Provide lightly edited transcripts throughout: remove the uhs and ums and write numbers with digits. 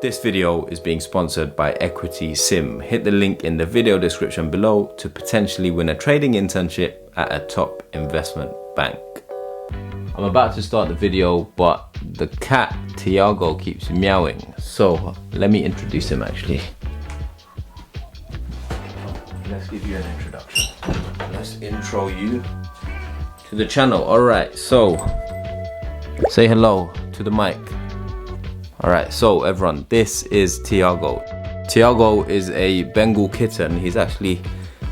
This video is being sponsored by Equity Sim. Hit the link in the video description below to potentially win a trading internship at a top investment bank. I'm about to start the video, but the cat, Tiago, keeps meowing. So let me introduce him actually. Let's give you an introduction. Let's intro you to the channel. Alright, so say hello to the mic. Alright, so everyone, this is Tiago. Tiago is a Bengal kitten. He's actually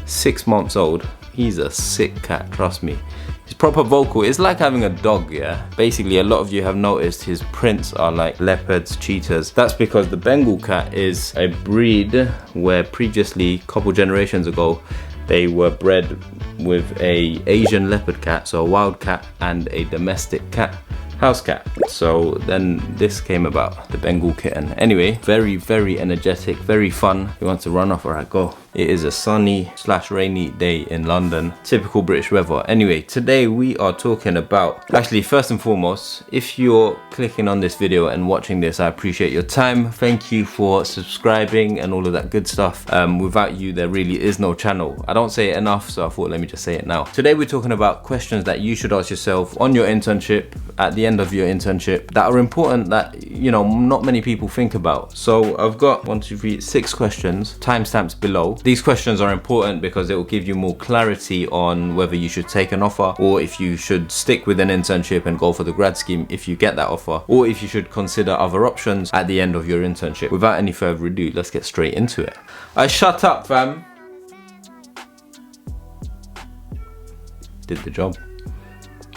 6 months old. He's a sick cat, trust me. He's proper vocal. It's like having a dog, yeah? Basically, a lot of you have noticed his prints are like leopards, cheetahs. That's because the Bengal cat is a breed where previously, a couple generations ago, they were bred with a Asian leopard cat, so a wild cat, and a domestic cat, house cat. So then this came about, the Bengal kitten. Anyway, very, very energetic, very fun. He wants to run off, alright, go. It is a sunny / rainy day in London. Typical British weather. Anyway, today we are talking about, actually first and foremost, if you're clicking on this video and watching this, I appreciate your time. Thank you for subscribing and all of that good stuff. Without you, there really is no channel. I don't say it enough, so I thought let me just say it now. Today we're talking about questions that you should ask yourself on your internship, at the end of your internship, that are important that, you know, not many people think about. So I've got 6 questions, timestamps below. These questions are important because it will give you more clarity on whether you should take an offer, or if you should stick with an internship and go for the grad scheme if you get that offer, or if you should consider other options at the end of your internship. Without any further ado, let's get straight into it. Shut up, fam. Did the job.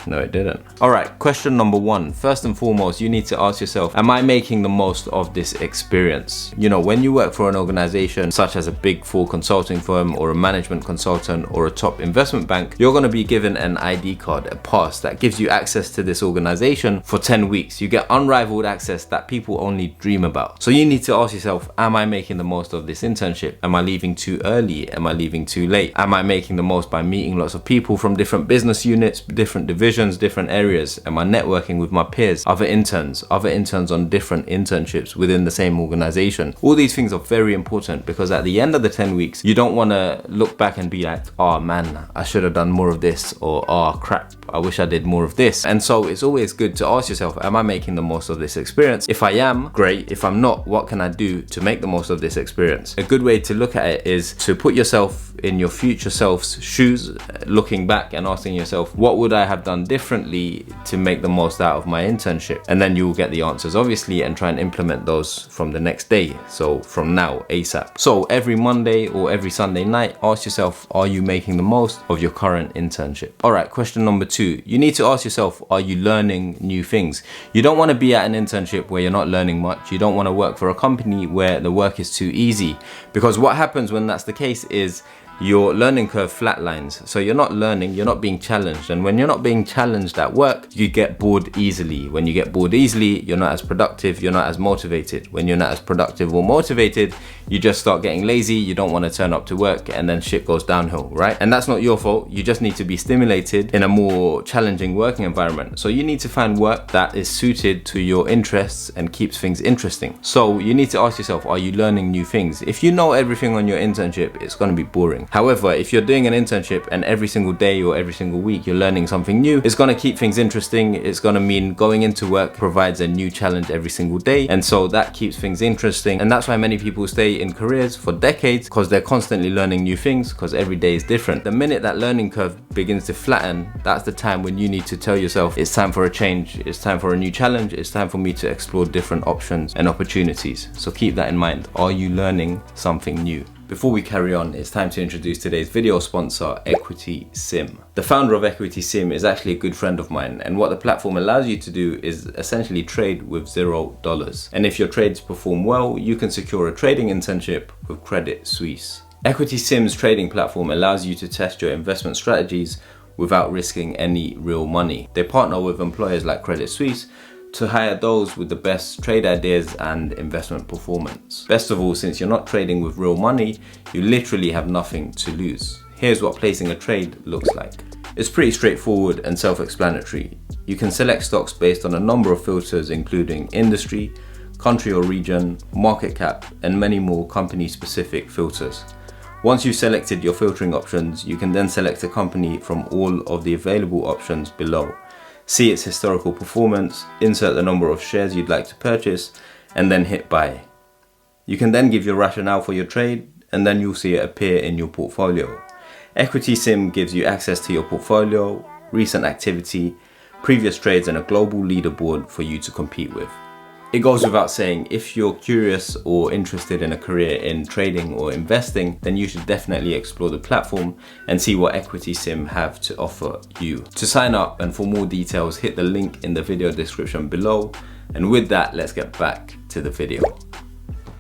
No, it didn't. All right, question number 1. First and foremost, you need to ask yourself, am I making the most of this experience? You know, when you work for an organization such as a big 4 consulting firm or a management consultant or a top investment bank, you're going to be given an ID card, a pass that gives you access to this organization for 10 weeks. You get unrivaled access that people only dream about. So you need to ask yourself, am I making the most of this internship? Am I leaving too early? Am I leaving too late? Am I making the most by meeting lots of people from different business units, different divisions, different areas? Am I networking with my peers, other interns on different internships within the same organization? All these things are very important because at the end of the 10 weeks, you don't want to look back and be like, oh man, I should have done more of this, or oh crap, I wish I did more of this. And so it's always good to ask yourself, am I making the most of this experience? If I am, great. If I'm not, what can I do to make the most of this experience? A good way to look at it is to put yourself in your future self's shoes, looking back and asking yourself, what would I have done differently to make the most out of my internship? And then you will get the answers obviously and try and implement those from the next day. So from now, ASAP. So every Monday or every Sunday night, ask yourself, are you making the most of your current internship? All right, question number 2. You need to ask yourself, are you learning new things? You don't want to be at an internship where you're not learning much. You don't want to work for a company where the work is too easy, because what happens when that's the case is your learning curve flatlines. So you're not learning, you're not being challenged. And when you're not being challenged at work, you get bored easily. When you get bored easily, you're not as productive, you're not as motivated. When you're not as productive or motivated, you just start getting lazy, you don't want to turn up to work, and then shit goes downhill, right? And that's not your fault. You just need to be stimulated in a more challenging working environment. So you need to find work that is suited to your interests and keeps things interesting. So you need to ask yourself, are you learning new things? If you know everything on your internship, it's going to be boring. However, if you're doing an internship and every single day or every single week you're learning something new, it's going to keep things interesting. It's going to mean going into work provides a new challenge every single day, and so that keeps things interesting. And that's why many people stay in careers for decades, because they're constantly learning new things, because every day is different. The minute that learning curve begins to flatten, that's the time when you need to tell yourself, it's time for a change, it's time for a new challenge, it's time for me to explore different options and opportunities. So keep that in mind. Are you learning something new? Before we carry on, it's time to introduce today's video sponsor, Equity Sim. The founder of Equity Sim is actually a good friend of mine, and what the platform allows you to do is essentially trade with $0. And if your trades perform well, you can secure a trading internship with Credit Suisse. Equity Sim's trading platform allows you to test your investment strategies without risking any real money. They partner with employers like Credit Suisse to hire those with the best trade ideas and investment performance. Best of all, since you're not trading with real money, you literally have nothing to lose. Here's what placing a trade looks like. It's pretty straightforward and self-explanatory. You can select stocks based on a number of filters including industry, country or region, market cap, and many more company-specific filters. Once you've selected your filtering options, you can then select a company from all of the available options below. See its historical performance, insert the number of shares you'd like to purchase, and then hit buy. You can then give your rationale for your trade, and then you'll see it appear in your portfolio. Equity Sim gives you access to your portfolio, recent activity, previous trades, and a global leaderboard for you to compete with. It goes without saying, if you're curious or interested in a career in trading or investing, then you should definitely explore the platform and see what Equity Sim have to offer you. To sign up and for more details, hit the link in the video description below. And with that, let's get back to the video.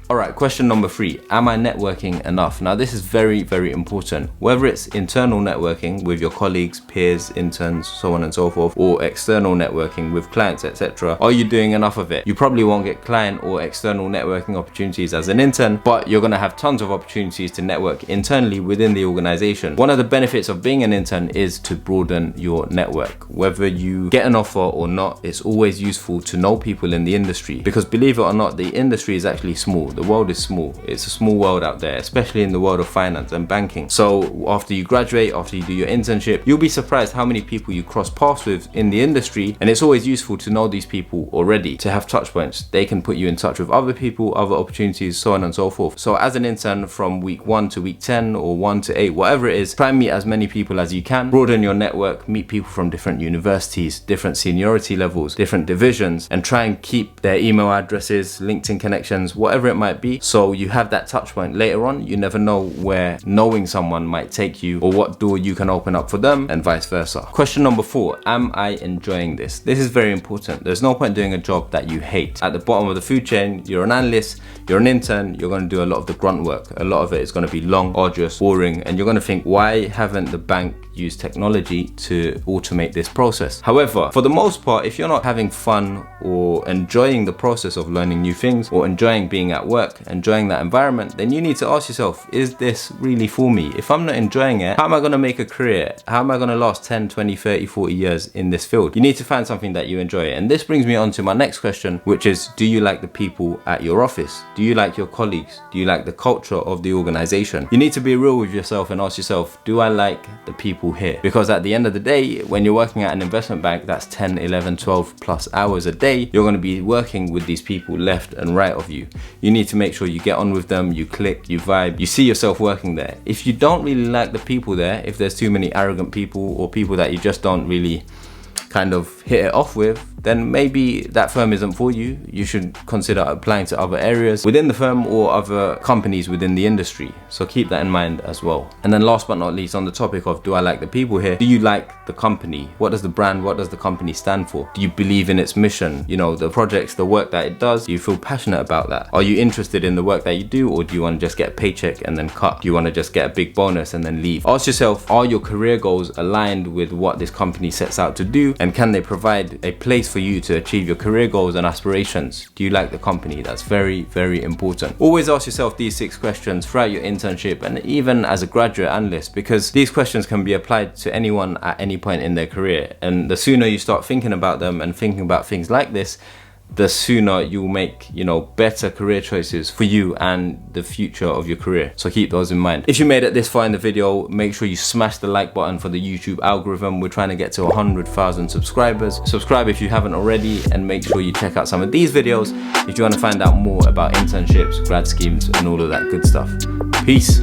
Alright, question number 3, am I networking enough? Now this is very, very important. Whether it's internal networking with your colleagues, peers, interns, so on and so forth, or external networking with clients, etc. Are you doing enough of it? You probably won't get client or external networking opportunities as an intern, but you're gonna have tons of opportunities to network internally within the organization. One of the benefits of being an intern is to broaden your network. Whether you get an offer or not, it's always useful to know people in the industry, because believe it or not, the industry is actually small. The world is small. It's a small world out there, especially in the world of finance and banking. So after you graduate, after you do your internship, you'll be surprised how many people you cross paths with in the industry. And it's always useful to know these people already, to have touch points. They can put you in touch with other people, other opportunities, so on and so forth. So as an intern, from week 1 to week 10 or 1 to 8, whatever it is, try and meet as many people as you can. Broaden your network, meet people from different universities, different seniority levels, different divisions, and try and keep their email addresses, LinkedIn connections, whatever it might be, so you have that touch point later on. You never know where knowing someone might take you or what door you can open up for them, and vice versa. Question number 4, am I enjoying this? This is very important. There's no point doing a job that you hate. At the bottom of the food chain, you're an analyst, you're an intern, you're going to do a lot of the grunt work. A lot of it is going to be long, arduous, boring, and you're going to think, why haven't the bank used technology to automate this process? However, for the most part, if you're not having fun or enjoying the process of learning new things, or enjoying being at work, enjoying that environment, then you need to ask yourself, is this really for me? If I'm not enjoying it, how am I going to make a career? How am I going to last 10, 20, 30, 40 years in this field? You need to find something that you enjoy. And this brings me on to my next question, which is, do you like the people at your office? Do you like your colleagues? Do you like the culture of the organization? You need to be real with yourself and ask yourself, do I like the people here? Because at the end of the day, when you're working at an investment bank, that's 10, 11, 12 plus hours a day, you're going to be working with these people left and right of you. You need to make sure you get on with them, you click, you vibe, you see yourself working there. If you don't really like the people there, if there's too many arrogant people or people that you just don't really kind of hit it off with, then maybe that firm isn't for you. You should consider applying to other areas within the firm or other companies within the industry. So keep that in mind as well. And then last but not least, on the topic of, do I like the people here? Do you like the company? What does the brand, what does the company stand for? Do you believe in its mission? You know, the projects, the work that it does, do you feel passionate about that? Are you interested in the work that you do, or do you want to just get a paycheck and then cut? Do you want to just get a big bonus and then leave? Ask yourself, are your career goals aligned with what this company sets out to do? And can they provide a place for you to achieve your career goals and aspirations? Do you like the company? That's very, very important. Always ask yourself these 6 questions throughout your internship and even as a graduate analyst, because these questions can be applied to anyone at any point in their career. And the sooner you start thinking about them and thinking about things like this, the sooner you'll make, better career choices for you and the future of your career. So keep those in mind. If you made it this far in the video, make sure you smash the like button for the YouTube algorithm. We're trying to get to 100,000 subscribers. Subscribe if you haven't already, and make sure you check out some of these videos if you want to find out more about internships, grad schemes, and all of that good stuff. Peace.